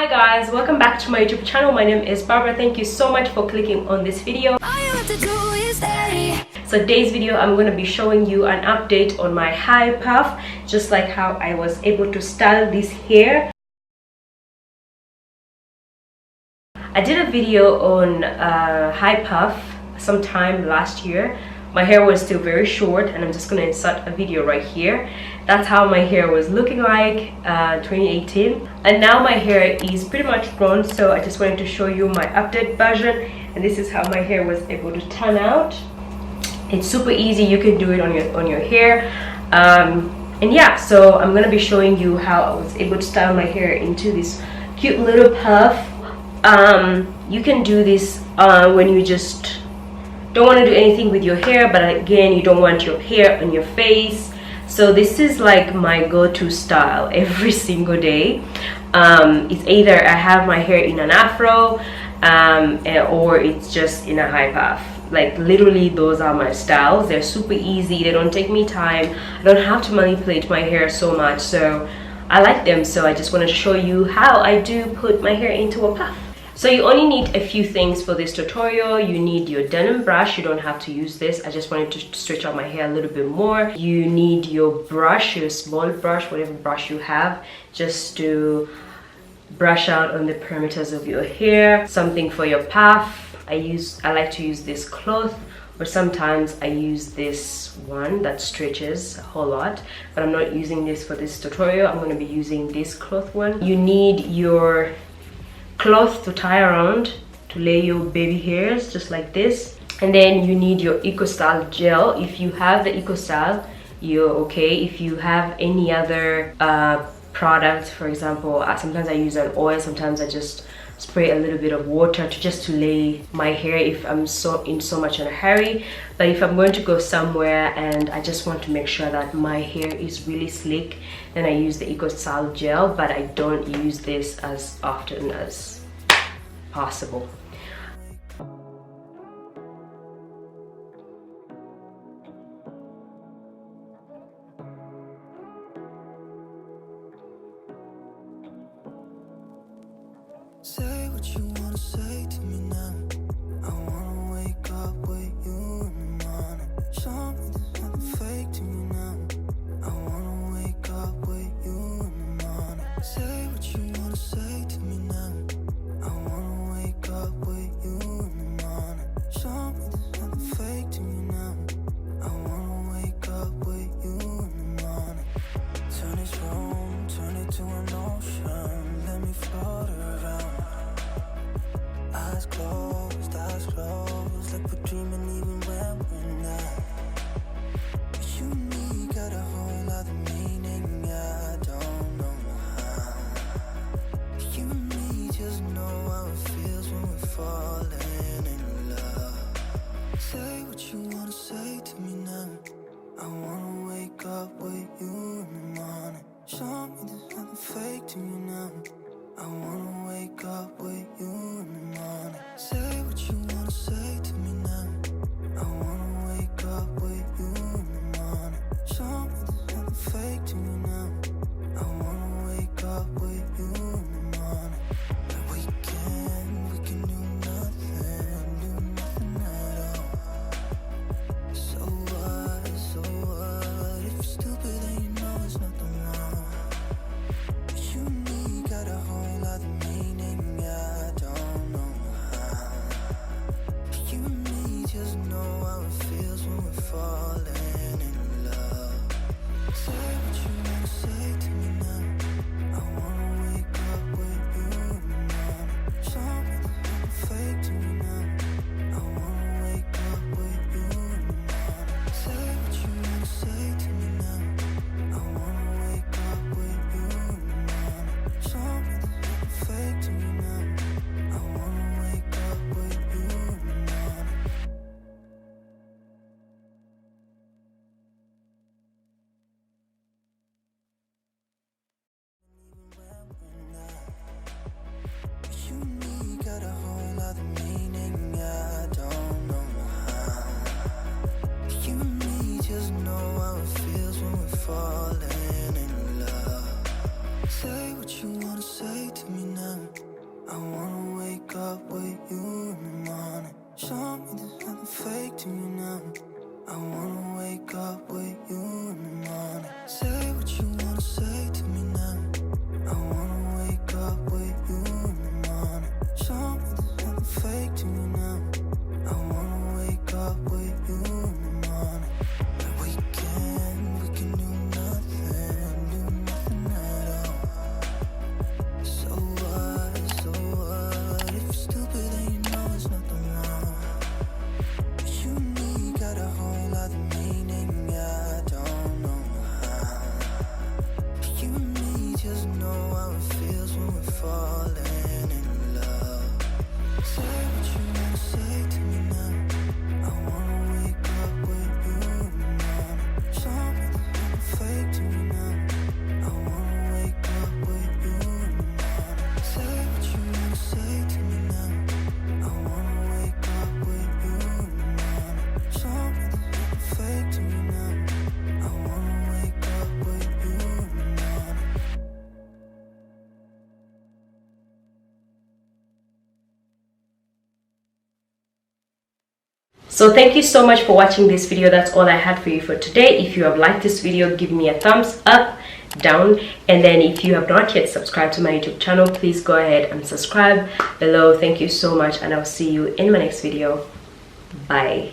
Hi guys, welcome back to my YouTube channel. My name is Barbara. Thank you so much for clicking on this video. So today's video I'm going to be showing you an update on my high puff, just like how I was able to style this hair. I did a video on high puff sometime last year. My hair was still very short, and I'm just going to insert a video right here. That's how my hair was looking like 2018, and now my hair is pretty much grown, so I just wanted to show you my updated version, and this is how my hair was able to turn out. It's super easy, you can do it on your hair, and yeah, so I'm going to be showing you how I was able to style my hair into this cute little puff. You can do this when you just don't want to do anything with your hair, but again, you don't want your hair on your face. So this is like my go-to style every single day. It's either I have my hair in an afro or it's just in a high puff. Like literally those are my styles. They're super easy, they don't take me time, I don't have to manipulate my hair so much, so I like them. So I just want to show you how I do put my hair into a puff. So you only need a few things for this tutorial. You need your denim brush. You don't have to use this. I just wanted to stretch out my hair a little bit more. You need your brush, your small brush, whatever brush you have, just to brush out on the perimeters of your hair. Something for your puff. I like to use this cloth, or sometimes I use this one that stretches a whole lot, but I'm not using this for this tutorial. I'm going to be using this cloth one. You need your cloth to tie around to lay your baby hairs just like this, and then you need your EcoStyle gel. If you have the EcoStyle, you're okay. If you have any other product, for example, sometimes I use an oil, sometimes I just spray a little bit of water to lay my hair if I'm in so much in a hurry. But if I'm going to go somewhere and I just want to make sure that my hair is really slick, then I use the EcoStyle gel, but I don't use this as often as possible. Say what you wanna say to me now. I wanna wake up with you in the morning. Show me there's nothing fake to me now. I wanna wake up with you in the morning. Say what you wanna say to me now. I wanna wake up with you in the morning. Show me there's nothing fake to me now. I wanna wake up with you in the morning. Turn this room, turn it to an ocean. Let me float around. Eyes closed, eyes closed. now. I wanna wake up with you in the morning. Show me there's nothing fake to me now. I wanna wake up with you in the morning. Say what you wanna say to me now. I wanna wake up with you in the morning. Show me there's nothing fake to me now. I wanna wake up with you in the morning. And we can do nothing at all. So what? If you're stupid, then you know there's nothing wrong. But you and me got a whole other meaning, I don't know how. You and me just know how it feels when we're falling in love. Say what you wanna say to me now. I wanna wake up with you in the morning. Show me there's nothing fake to me now. I wanna wake up with you in the morning. Say what you wanna say to me now. I wanna wake up with you in the morning. Show me there's nothing fake to me now. I wanna wake up with you in the morning. So thank you so much for watching this video. That's all I had for you for today. If you have liked this video, give me a thumbs up, down, and then if you have not yet subscribed to my YouTube channel, please go ahead and subscribe below. Thank you so much, and I'll see you in my next video. Bye.